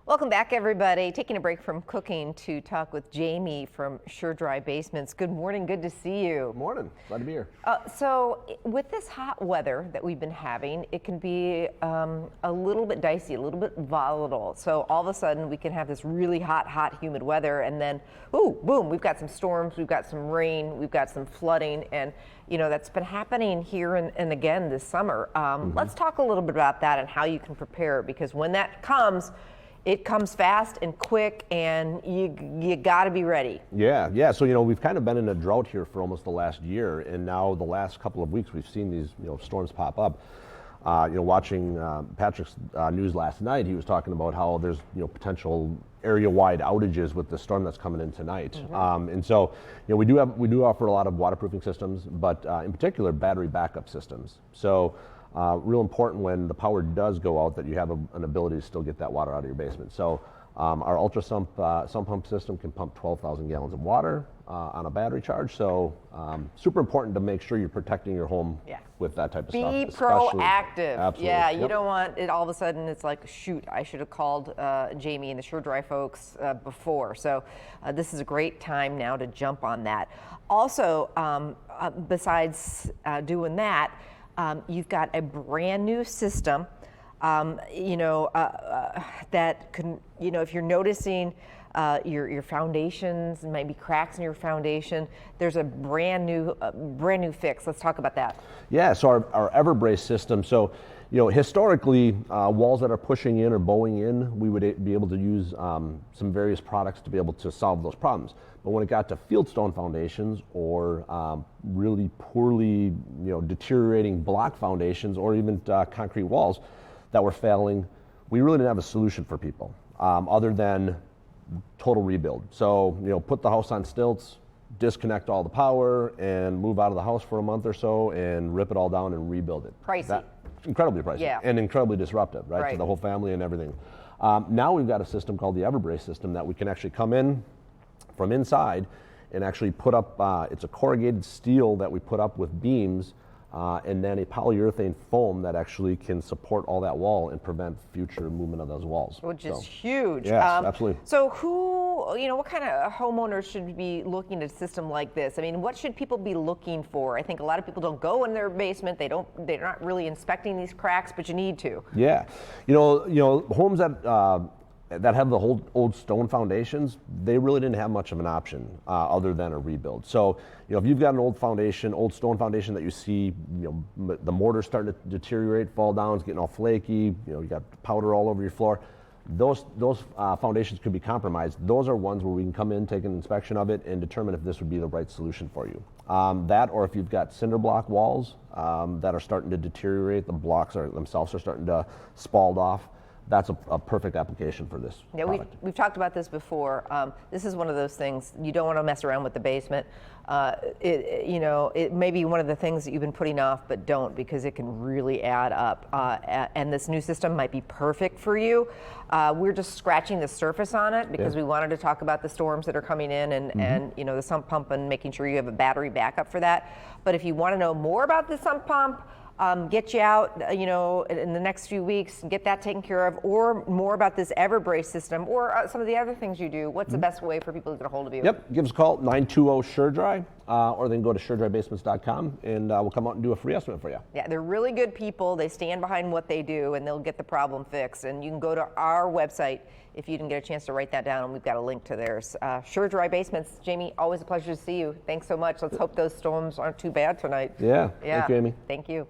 Welcome back, everybody. Taking a break from cooking to talk with Jamie from Sure Dry Basements. Good morning. Good to see you. Good morning. Glad to be here. So with this hot weather that we've been having, it can be a little bit dicey, a little bit volatile. So all of a sudden we can have this really hot, humid weather, and then, ooh, boom, we've got some storms, we've got some rain, we've got some flooding, and you know, that's been happening here and again this summer. Let's talk a little bit about that and how you can prepare, because when that comes, it comes fast and quick, and you got to be ready. Yeah. So we've kind of been in a drought here for almost the last year, and now the last couple of weeks we've seen these storms pop up. Watching Patrick's news last night, he was talking about how there's potential area-wide outages with the storm that's coming in tonight. And so we do offer a lot of waterproofing systems, but in particular battery backup systems. So real important when the power does go out that you have an ability to still get that water out of your basement. So our Ultra Sump pump system can pump 12,000 gallons of water on a battery charge. So super important to make sure you're protecting your home with that type of stuff. Be proactive. Absolutely. Yeah, you don't want it all of a sudden it's like, shoot, I should have called Jamie and the Sure Dry folks before. So this is a great time now to jump on that. Also, besides doing that, you've got a brand new system, that can, if you're noticing your foundations, maybe cracks in your foundation, there's a brand new fix. Let's talk about that. Yeah, so our EverBrace system. So, historically, walls that are pushing in or bowing in, we would be able to use some various products to be able to solve those problems. But when it got to fieldstone foundations or really poorly, deteriorating block foundations or even concrete walls that were failing, we really didn't have a solution for people other than total rebuild. So, put the house on stilts, disconnect all the power, and move out of the house for a month or so and rip it all down and rebuild it. Pricey. Incredibly pricey and incredibly disruptive, right, to the whole family and everything. Now we've got a system called the EverBrace system that we can actually come in from inside and actually put up, it's a corrugated steel that we put up with beams and then a polyurethane foam that actually can support all that wall and prevent future movement of those walls. Which is huge. Yes, absolutely. So what kind of homeowners should be looking at a system like this? I mean, what should people be looking for? I think a lot of people don't go in their basement. They're not really inspecting these cracks, but you need to. Yeah. Homes that have the whole old stone foundations, they really didn't have much of an option other than a rebuild. So, if you've got an old stone foundation that you see, the mortar's starting to deteriorate, fall down, it's getting all flaky, you got powder all over your floor, those foundations could be compromised. Those are ones where we can come in, take an inspection of it, and determine if this would be the right solution for you. That, or if you've got cinder block walls that are starting to deteriorate, the blocks themselves are starting to spald off, that's a perfect application for this product. We've talked about this before. This is one of those things, you don't want to mess around with the basement. It may be one of the things that you've been putting off, but don't, because it can really add up. And this new system might be perfect for you. We're just scratching the surface on it because we wanted to talk about the storms that are coming in and the sump pump and making sure you have a battery backup for that. But if you want to know more about the sump pump, get you out, in the next few weeks, get that taken care of, or more about this EverBrace system, or some of the other things you do. What's the best way for people to get a hold of you? Yep, give us a call, 920-SURE-DRY, or they can go to suredrybasements.com, and we'll come out and do a free estimate for you. Yeah, they're really good people. They stand behind what they do, and they'll get the problem fixed. And you can go to our website if you didn't get a chance to write that down, and we've got a link to theirs. Sure Dry Basements. Jamie, always a pleasure to see you. Thanks so much. Let's hope those storms aren't too bad tonight. Yeah. Thank you, Amy. Thank you.